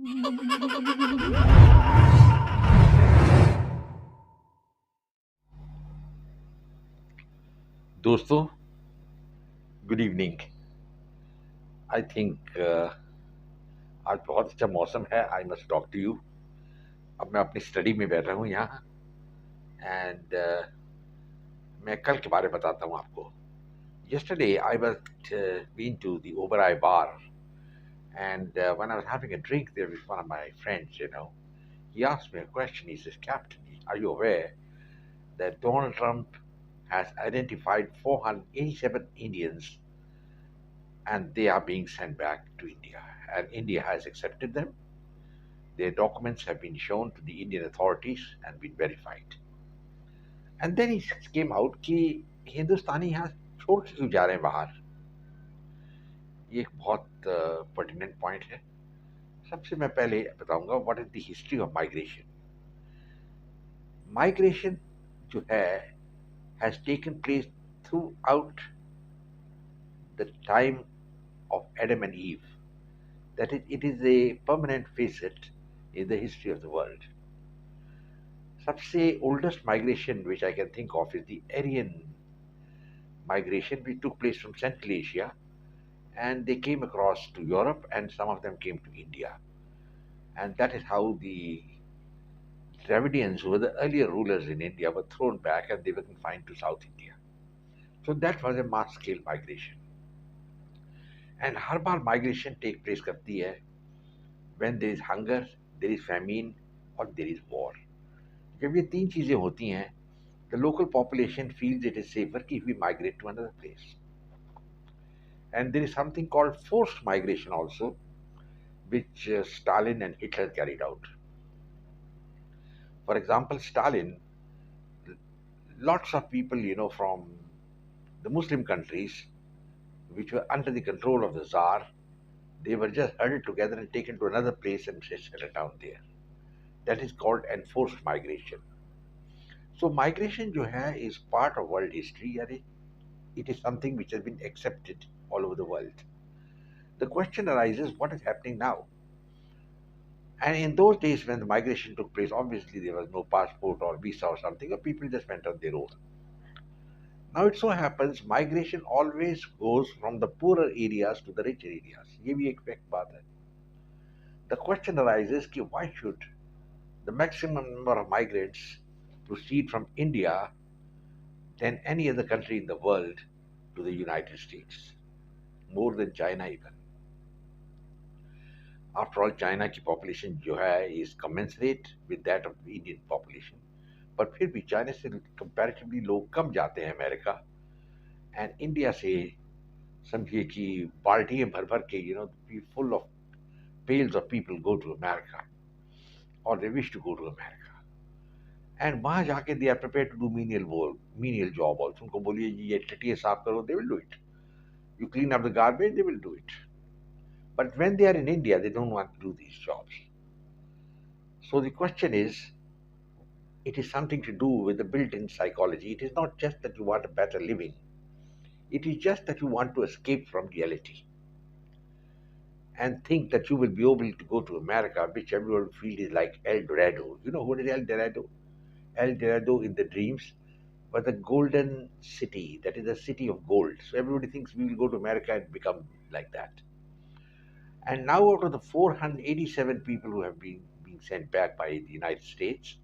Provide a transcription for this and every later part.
दोस्तों, good evening. I think आज बहुत अच्छा मौसम है। I must talk to you. अब मैं अपनी स्टडी में बैठा हूँ यहाँ, एंड मैं कल के बारे में बताता हूँ आपको। Yesterday I was been to the Oberoi bar, and when I was having a drink there with one of my friends, he asked me a question. He says, "Captain, are you aware that Donald Trump has identified 487 Indians, and they are being sent back to India, and India has accepted them. Their documents have been shown to the Indian authorities and been verified." And then it came out कि हिंदुस्तानी यहाँ छोड़ के क्यों जा रहे हैं बाहर। ये एक बहुत पर्टिनेंट पॉइंट है। सबसे मैं पहले बताऊंगा what is the history of migration. Migration जो है has taken place through out the time of Adam and ewe. That is it is a permanent facet in the history of the world. सबसे oldest migration which I can think of is the Aryan migration, which took place from Central Asia, and they came across to Europe, and some of them came to India. And that is how the Dravidians, who were the earlier rulers in India, were thrown back and they were confined to South India. So that was a mass scale migration. And her bar migration take place करती है when there is hunger, there is famine, or there is war. जब ये तीन चीजें होती हैं, the local population feels it is safer if we migrate to another place. And there is something called forced migration also, which Stalin and Hitler carried out. For example, Stalin, lots of people, from the Muslim countries, which were under the control of the Tsar, they were just huddled together and taken to another place and settled down there. That is called enforced migration. So migration जो है is part of world history, यानी it is something which has been accepted all over the world. The question arises, what is happening now? And in those days when the migration took place, obviously there was no passport or visa or something, or people just went on their own. Now it so happens migration always goes from the poorer areas to the richer areas. ये भी एक fact बात है. The question arises कि why should the maximum number of migrants proceed from India than any other country in the world to the United States, more than China even. After all, China की population जो है is commensurate with that of the Indian population, पर फिर भी China से comparatively लोग कम जाते हैं अमेरिका, and India से समझिए कि बाल्टियाँ भर भर के full of pails of people go to America, or they wish to go to America. And वहाँ जाके they are prepared to do menial work, menial job also. उनको बोलिए जी ये टटिए साफ करो, they will do it. You clean up the garbage, they will do it. But when they are in India, they don't want to do these jobs. So the question is, it is something to do with the built-in psychology. It is not just that you want a better living. It is just that you want to escape from reality and think that you will be able to go to America, which everyone feels is like El Dorado. You know what is El Dorado? El Dorado in the dreams was a golden city. That is a city of gold. So everybody thinks we will go to America and become like that. And now out of the 487 people who have been being sent back by the United States,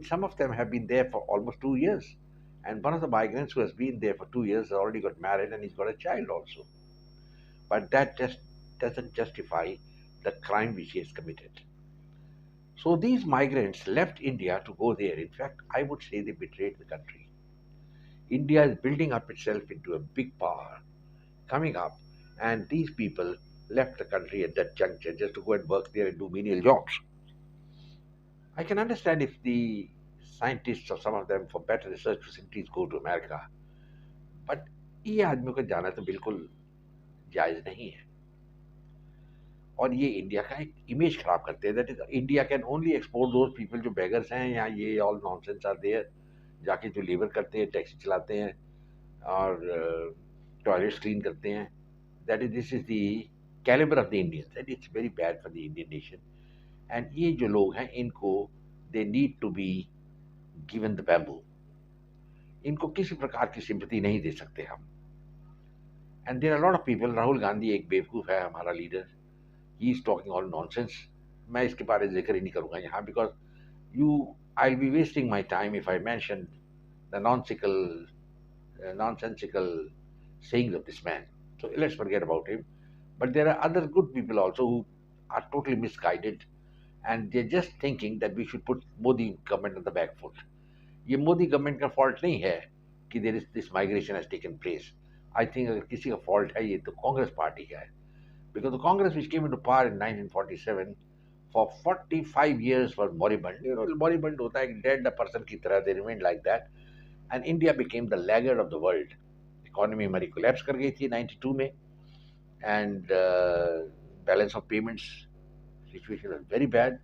some of them have been there for almost 2 years. And one of the migrants who has been there for 2 years has already got married and he's got a child also. But that just doesn't justify the crime which he has committed. So these migrants left India to go there. In fact, I would say they betrayed the country. India is building up itself into a big power coming up, and these people left the country at that juncture just to go and work there and do menial jobs. I can understand if the scientists or some of them for better research facilities go to America, but ये आदमियों का जाना तो बिल्कुल जायज नहीं है और ये इंडिया का एक इमेज खराब करते हैं। That is India can only export those people जो बेगर्स हैं या ये ऑल नॉनसेंस आर देयर, जाके जो लेबर करते हैं, टैक्सी चलाते हैं और टॉयलेट्स क्लीन करते हैं। That is this is the caliber of the Indians, and it's very bad for the Indian nation. And ये जो लोग हैं इनको they need to be given the bamboo. इनको किसी प्रकार की सिंपैथी नहीं दे सकते हम. And there are a lot of people. Rahul Gandhi एक बेवकूफ़ है हमारा leader. He is talking all nonsense. मैं इसके बारे में जिक्र ही नहीं करूँगा यहाँ, because I'll be wasting my time if I mention the nonsensical sayings of this man. So let's forget about him. But there are other good people also who are totally misguided, and they're just thinking that we should put Modi government on the back foot. ये Modi government का fault नहीं है कि there is this migration has taken place. I think अगर किसी का fault है ये तो कांग्रेस पार्टी का है, because the Congress which came into power in 1947 for 45 years was moribund. You know, moribund होता है, dead person की तरह, they remained like that. And India became the laggard of the world. Economy हमारी collapse कर गई थी 92 में, and balance of payments situation was very bad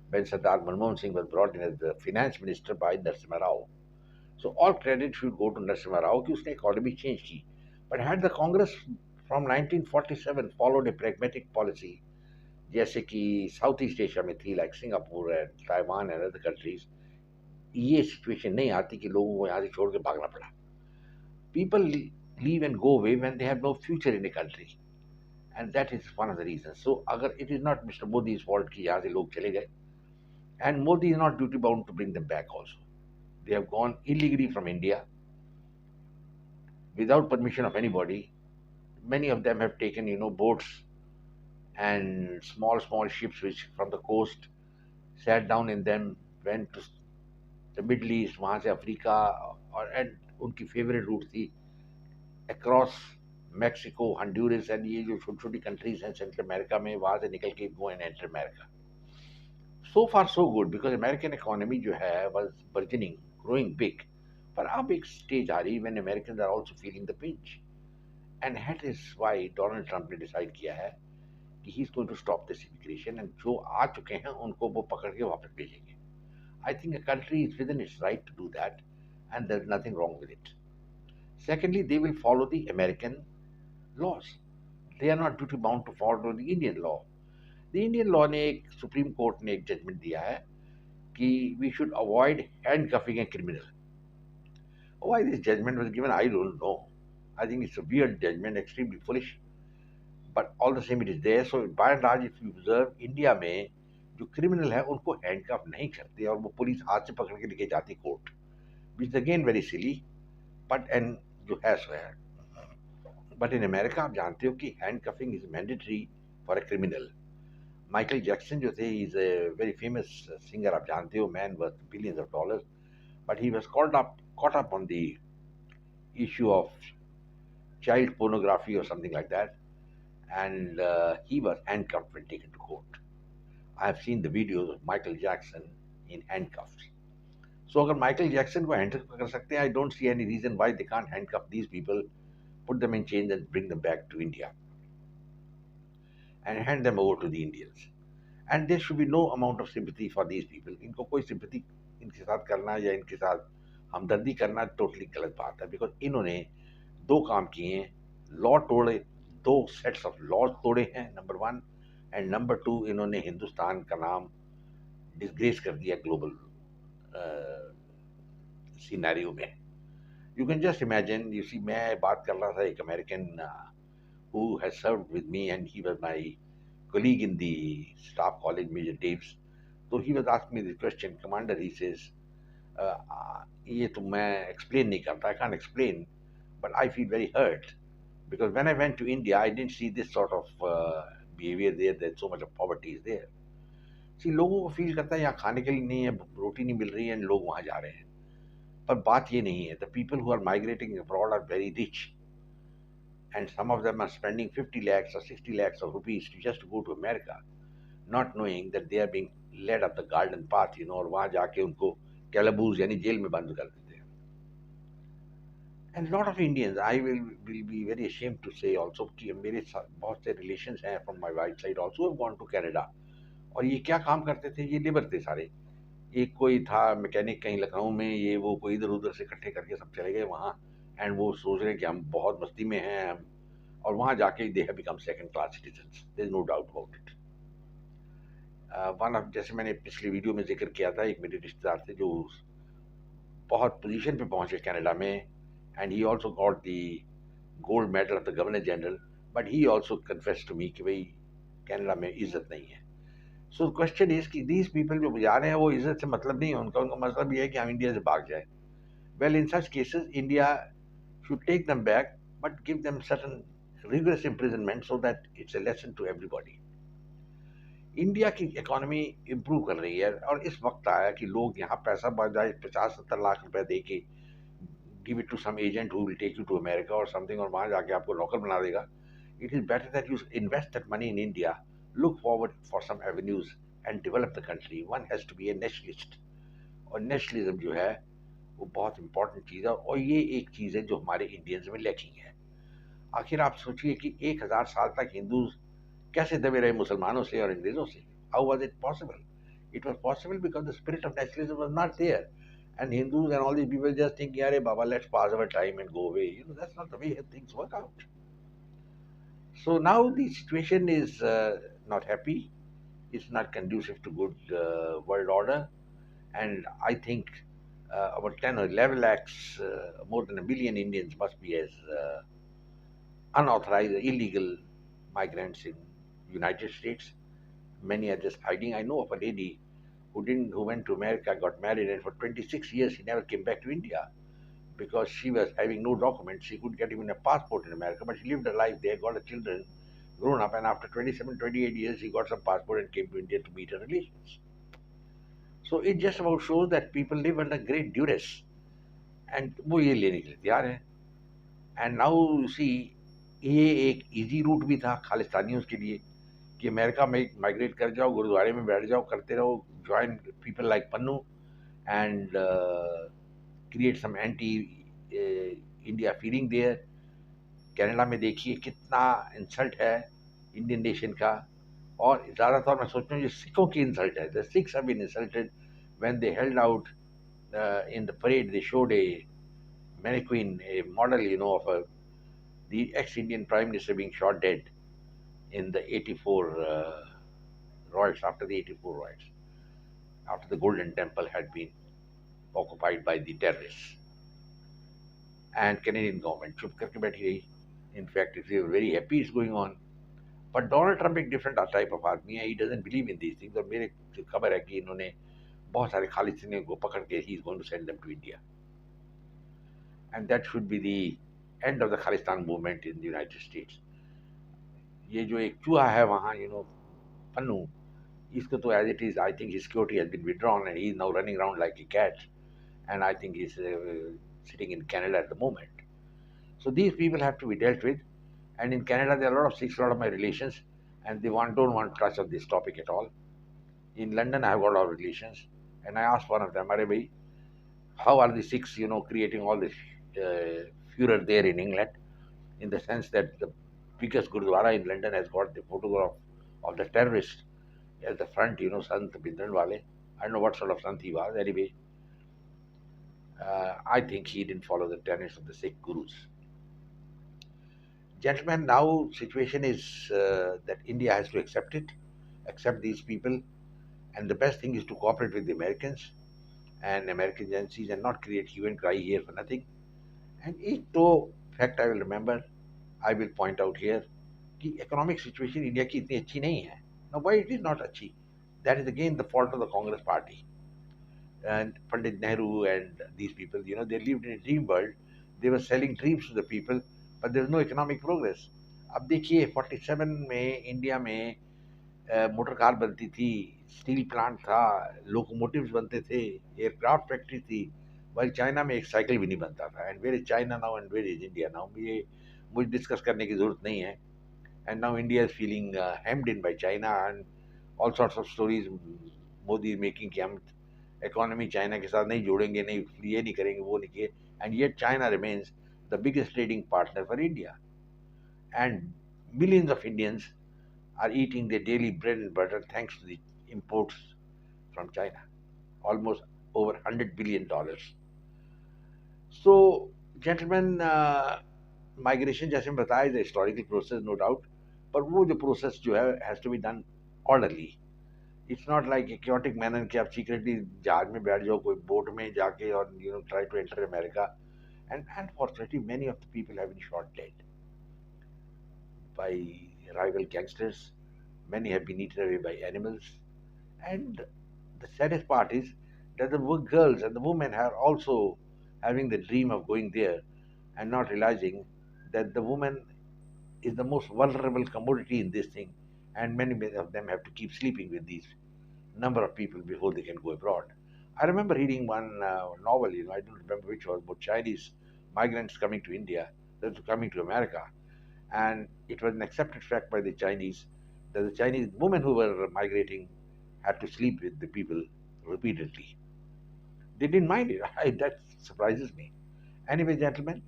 when Sardar Manmohan Singh was brought in as the finance minister by Narasimha Rao. So all credit should go to Narasimha Rao कि उसने economy change की. But had the Congress from 1947 followed a pragmatic policy, जैसे कि south east Asia में थी, like Singapore and Taiwan and other countries, ये situation नहीं आती कि लोगों को यहाँ से छोड़ के भागना पड़ा. People leave and go away when they have no future in a country, and that is one of the reason. So अगर it is not mister Modi's fault कि यहाँ से लोग चले गए, and Modi is not duty bound to bring them back also. They have gone illegally from India without permission of anybody. Many of them have taken, boats and small ships which from the coast, sat down in them, went to the Middle East, वहाँ से Africa, और and उनकी favourite root थी across Mexico, हंड्यूरस, and ये जो छोटी छोटी countries हैं सेंट्रल अमेरिका में, वहाँ से निकल के go and enter America. So far so good, because American economy जो है वाज बर्जनिंग, ग्रोइंग बिग. पर अब एक स्टेज आ रही when American are also feeling the pinch, and that is why Donald Trump ने डिसाइड किया है कि he is going to stop this immigration, and जो आ चुके हैं उनको वो पकड़ के वापस भेजेंगे. I think a country is within its right to do that, and there's nothing wrong with it. Secondly, they will follow the American laws. They are not duty bound to follow the Indian law. The Indian law ने एक supreme court ने एक judgement दिया है कि we should avoid handcuffing a criminal. Why this judgment was given, I don't know. I think it's a weird judgment, extremely foolish. But all the same, it is there. So by and large, if you observe, India में जो criminal है उनको handcuff नहीं करते और वो police हाथ से पकड़ के लेके जाती court, which again very silly, but and जो है सो है. बट इन अमेरिका आप जानते हो कि handcuffing is mandatory for a criminal. Michael Jackson जो थे, is a very famous singer, आप जानते हो, man worth billions of dollars, but he was caught up on the issue of child pornography or something like that, and he was handcuffed when taken to court. I have seen the videos of Michael Jackson in handcuffs. So अगर Michael Jackson को handcuff कर सकते हैं, I don't see any reason why they can't handcuff these people, put them in chains and bring them back to India and hand them over to the Indians. And there should be no amount of sympathy for these people. इनको कोई sympathy इनके साथ करना या इनके साथ हमदर्दी करना टोटली गलत बात है, बिकॉज इन्होंने दो काम किए हैं. लॉ तोड़े, दो सेट्स ऑफ लॉज तोड़े हैं, नंबर 1, एंड नंबर 2, इन्होंने हिंदुस्तान का नाम डिसग्रेस कर दिया ग्लोबल सिनेरियो में. You can just imagine, you see, मैं बात कर रहा था एक American who has served with me, and he was my colleague in the staff college, Major Daves. So he was asking me this question, Commander, he says, ये तो मैं explain नहीं करता, I can't explain, but I feel very hurt because when I went to India, I didn't see this sort of behavior there, that so much of poverty is there. See, लोगों को feel करता है यहाँ खाने के लिए नहीं है, रोटी नहीं मिल रही है, लोग वहाँ जा रहे हैं. पर बात ये नहीं है. The people who are migrating abroad are very rich, and some of them are spending 50 lakhs or 60 lakhs of rupees just to go to America, not knowing that they are being led up the garden path, और वहाँ जाके उनको कैलाबूज यानी jail में बंद कर देते हैं. And lot of Indians, I will be very ashamed to say also कि मेरे बहुत से relations हैं from my wife's side also have gone to Canada. और ये क्या काम करते थे, ये लेबर थे सारे. एक कोई था मैकेनिक कहीं लखनऊ में, ये वो कोई इधर उधर से इकट्ठे करके सब चले गए वहाँ, एंड वो सोच रहे हैं कि हम बहुत मस्ती में हैं, और वहाँ जाके they have become second class citizens, there is no doubt about it. One of, जैसे मैंने पिछली वीडियो में जिक्र किया था, एक मेरे रिश्तेदार थे जो बहुत पोजीशन पे पहुंचे कनाडा में, and he also got the gold medal of the governor general, but he also confess to me कि भाई कनाडा में इज्जत नहीं है। सो क्वेश्चन इज कि दीज पीपल जो जा रहे हैं वो इज्जत से मतलब नहीं है उनका, उनका मतलब ये है कि हम इंडिया से भाग जाए। Well, in such cases India should take them back, but give them certain rigorous imprisonment so that it's a lesson to everybody. India की इकोनॉमी इम्प्रूव कर रही है और इस वक्त आया कि लोग यहाँ पैसा बजाय 50-70 लाख रुपए दे के give it to some agent who will take you to America और समथिंग, और वहाँ जाके आपको नौकर बना देगा। It is better that you invest that money in India, look forward for some avenues and develop the country. One has to be a nationalist, और nationalism जो है वो बहुत इंपॉर्टेंट चीज़ है, और ये एक चीज़ है जो हमारे इंडियंस में लैकिंग है। आखिर आप सोचिए कि 1000 साल तक हिंदू कैसे दबे रहे मुसलमानों से और अंग्रेजों से? How was it possible? It was possible because the spirit of nationalism was not there, and Hindus and all these people just think, "Yare Baba, let's pass our time and go away." That's not the way things work out. So now the situation is not happy. It's not conducive to good world order, and I think about 10 or 11 lakhs, more than a million Indians must be as unauthorized, illegal migrants in United States. Many are just hiding. I know of a lady who went to America, got married, and for 26 years she never came back to India because she was having no documents. She could get even a passport in America, but she lived her life there, got her children, grown up, and after 27, 28 years, she got some passport and came to India to meet her relations. So it just about shows that people live under great duress, and वो ये लेने के लिए तैयार है। And now you see, ये एक easy root भी था खालिस्तानियों के लिए कि अमेरिका में माइग्रेट कर जाओ, गुरुद्वारे में बैठ जाओ, करते रहो, join people like Pannu and create some anti India feeling there. Canada में देखिए कितना इंसल्ट है इंडियन नेशन का, और ज़्यादातर मैं सोचता हूँ ये सिखों की इंसल्ट है। The Sikhs have been insulted when they held out in the parade. They showed a mannequin, a model, of the ex-Indian Prime Minister being shot dead in the 84 riots, after the 84 riots, after the Golden Temple had been occupied by the terrorists. And Canadian government चुप करके बैठी रही. In fact, they were very happy it's going on. But Donald Trump एक different type of आदमी है. He doesn't believe in these things. और मेरे खबर है कि इन्होंने बहुत सारे खालिस्तानियों को पकड़ के he is going to send them to India. And that should be the end of the Khalistan movement in the United States. ये जो एक चूहा है वहाँ, पन्नू, इसको तो as it is, I think his security has been withdrawn and he is now running around like a cat. And I think he's sitting in Canada at the moment. So these people have to be dealt with. And in Canada, there are a lot of Sikhs, a lot of my relations, and they don't want to touch on this topic at all. In London, I have got a lot of relations, and I asked one of them, "Are bhai, how are the Sikhs, creating all this furor there in England, in the sense that the biggest Gurdwara in London has got the photograph of the terrorist at the front, Sant Bindranwale. I don't know what sort of Sant he was. Anyway, I think he didn't follow the tenets of the Sikh gurus. Gentlemen, now situation is that India has to accept these people, and the best thing is to cooperate with the Americans and American agencies and not create hue and cry here for nothing. And एक तो fact I will point out here कि economic situation India की इतनी अच्छी नहीं है. Now why it is not अच्छी? That is again the fault of the Congress party. And Pandit Nehru and these people, they lived in a dream world. They were selling dreams to the people, but there was no economic progress. अब देखिए 47 में India में motor car बनती थी, steel plant था, locomotives बनते थे, aircraft factory थी, वाइल चाइना में एक साइकिल भी नहीं बनता था. And where is China now and where is India now? ये मुझे डिस्कस करने की ज़रूरत नहीं है. And now India is feeling hemmed in by China and all sorts of stories Modi making कि हम इकोनॉमी चाइना के साथ नहीं जोड़ेंगे, नहीं ये नहीं करेंगे, वो नहीं किए. And yet China remains the biggest trading partner for India. And millions of Indians are eating their daily bread and butter thanks to the imports from China, almost over $100 billion. So, gentlemen, migration जैसे मैं बताया is historical process no doubt, पर वो जो process जो है has to be done orderly. It's not like a chaotic manner कि आप सीक्रेटली जहाज में बैठ जाओ कोई बोट में जाके और try to enter America, and unfortunately many of the people have been shot dead by rival gangsters. Many have been eaten away by animals. And the saddest part is that the girls and the women are also having the dream of going there and not realizing that the woman is the most vulnerable commodity in this thing, and many of them have to keep sleeping with these number of people before they can go abroad. I remember reading one novel, I don't remember which was, about Chinese migrants coming to India, that were coming to America, and it was an accepted fact by the Chinese that the Chinese women who were migrating had to sleep with the people repeatedly. They didn't mind it. That surprises me. Anyway, gentlemen,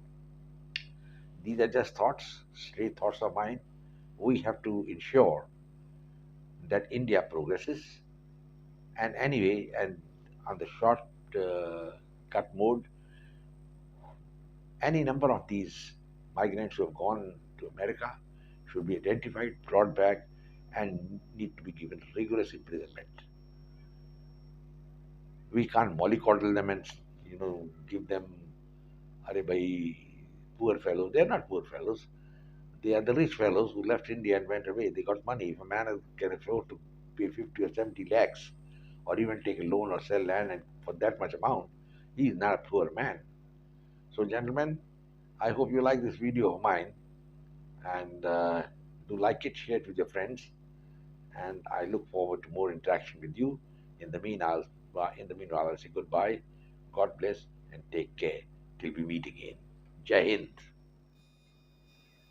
these are just thoughts, straight thoughts of mine. We have to ensure that India progresses. And anyway, and on the short cut mode, any number of these migrants who have gone to America should be identified, brought back, and need to be given rigorous imprisonment. We can't mollycoddle them and give them, "Arey bhai, poor fellows." They're not poor fellows. They are the rich fellows who left India and went away. They got money. If a man can afford to pay 50 or 70 lakhs, or even take a loan or sell land and for that much amount, he is not a poor man. So, gentlemen, I hope you like this video of mine, and do like it, share it with your friends, and I look forward to more interaction with you. In the meanwhile, I'll say goodbye. God bless and take care till we meet again. Jai Hind.